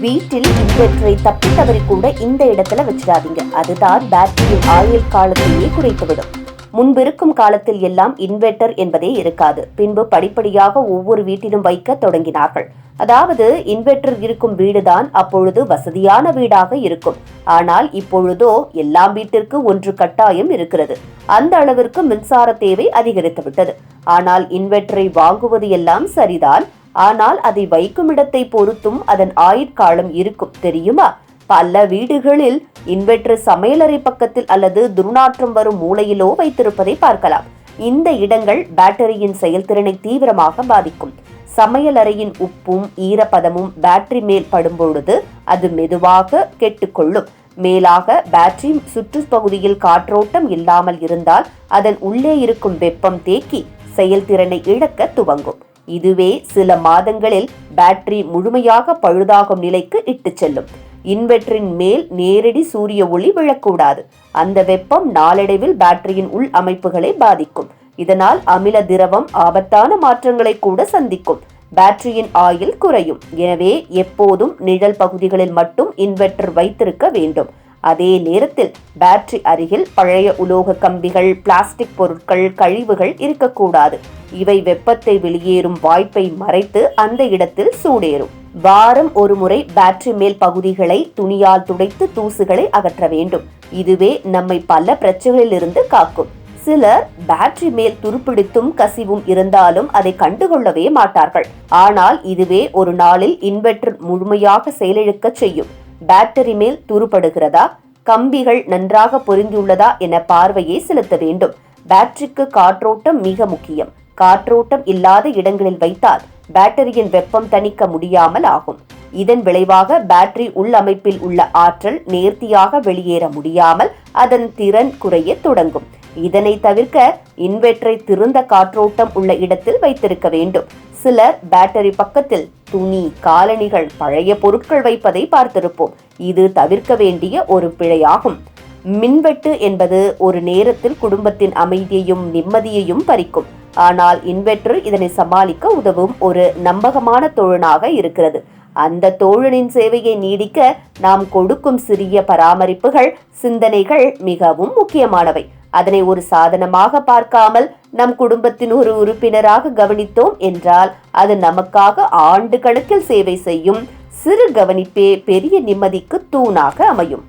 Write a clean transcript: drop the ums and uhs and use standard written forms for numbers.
வீட்டில் இன்வெர்டரை தப்பி தவறி கூட இந்த இடத்துல வச்சிடாதீங்க. அதுதான் பேட்டரியின் ஆயுள் காலத்தையே குறைத்துவிடும். முன்பிருக்கும் காலத்தில் எல்லாம் இன்வெர்டர் என்பதே இருக்காது. பின்பு படிப்படியாக ஒவ்வொரு வீட்டிலும் வைக்க தொடங்கினார்கள். அதாவது இன்வெர்டர் இருக்கும் வீடுதான் அப்பொழுது வசதியான வீடாக இருக்கும். ஆனால் இப்பொழுதோ எல்லாம் வீட்டிற்கு ஒன்று கட்டாயம் இருக்கிறது. அந்த அளவிற்கு மின்சார தேவை அதிகரித்து விட்டது. ஆனால் இன்வெர்டரை வாங்குவது எல்லாம் சரிதான். ஆனால் அதை வைக்கும் இடத்தை பொறுத்தும் அதன் ஆயுட்காலம் இருக்கும் தெரியுமா? பல வீடுகளில் இன்வெர்டர் சமையலறை பக்கத்தில் அல்லது துர்நாற்றம் வரும் மூலையிலோ வைத்திருப்பதை பார்க்கலாம். இந்த இடங்கள் பேட்டரியின் செயல்திறனை தீவிரமாக பாதிக்கும். சமையலறையின் உப்பும் ஈரப்பதமும் பேட்டரி மேல் படும்பொழுது அது மெதுவாக கெட்டுக்கொள்ளும். மேலாக பேட்டரி சுற்றுப்பகுதியில் காற்றோட்டம் இல்லாமல் இருந்தால் அதன் உள்ளே இருக்கும் வெப்பம் தேக்கி செயல்திறனை இழக்க துவங்கும். இதுவே சில மாதங்களில் பேட்டரி முழுமையாக பழுதாகும் நிலைக்கு இட்டு செல்லும். இன்வெர்டரின் மேல் நேரடி சூரிய ஒளி விழக்கூடாது. அந்த வெப்பம் நாளடைவில் பேட்டரியின் உள் அமைப்புகளை பாதிக்கும். இதனால் அமில திரவம் ஆபத்தான மாற்றங்களை கூட சந்திக்கும். பேட்டரியின் ஆயுள் குறையும். எனவே எப்போதும் நிழல் பகுதிகளில் மட்டும் இன்வெர்டர் வைத்திருக்க வேண்டும். அதே நேரத்தில் பேட்டரி அருகில் பழைய உலோக கம்பிகள், பிளாஸ்டிக் பொருட்கள், கழிவுகள் இருக்கக்கூடாது. இவை வெப்பத்தை வெளியேறும் வாய்ப்பை மறைத்து அந்த இடத்தில் சூடேறும். வாரம் ஒரு முறை பேட்டரி மேல் பகுதிகளை துணியால் துடைத்து தூசுகளை அகற்ற வேண்டும். இதுவே நம்மை பல பிரச்சனைகளிலிருந்து காக்கும். சிலர் பேட்டரி மேல் துருப்பிடித்தும் கசிவும் இருந்தாலும் அதை கண்டுகொள்ளவே மாட்டார்கள். ஆனால் இதுவே ஒரு நாளில் இன்வெர்டர் முழுமையாக செயலிழக்க செய்யும். பேட்டரி மேல் துருப்படுகிறதா, கம்பிகள் நன்றாக பொருந்தியுள்ளதா என பார்வையை செலுத்த வேண்டும். பேட்டரிக்கு காற்றோட்டம் மிக முக்கியம். காற்றோட்டம் இல்லாத இடங்களில் வைத்தால் பேட்டரியின் வெப்பம் தணிக்க முடியாமல் ஆகும். இதன் விளைவாக பேட்டரி உள்ளமைப்பில் உள்ள ஆற்றல் நேர்த்தியாக வெளியேற முடியாமல் அதன் திறன் குறைய தொடங்கும். இதனை தவிர்க்க இன்வெர்டரை திறந்த காற்றோட்டம் உள்ள இடத்தில் வைத்திருக்க வேண்டும். சிலர் பேட்டரி பக்கத்தில் துணி, காலணிகள், பழைய பொருட்கள் வைப்பதை பார்த்திருப்போம். இது தவிர்க்க வேண்டிய ஒரு பிழையாகும். மின்வெட்டு என்பது ஒரு நேரத்தில் குடும்பத்தின் அமைதியையும் நிம்மதியையும் பறிக்கும். ஆனால் இன்வெர்டர் இதனை சமாளிக்க உதவும் ஒரு நம்பகமான தோழனாக இருக்கிறது. அந்த தோழனின் சேவையை நீடிக்க நாம் கொடுக்கும் சிறிய பராமரிப்புகள், சிந்தனைகள் மிகவும் முக்கியமானவை. அதனை ஒரு சாதனமாக பார்க்காமல் நம் குடும்பத்தின் ஒரு உறுப்பினராக கவனித்தோம் என்றால் அது நமக்காக ஆண்டு கணக்கில் சேவை செய்யும். சிறு கவனிப்பே பெரிய நிம்மதிக்கு தூணாக அமையும்.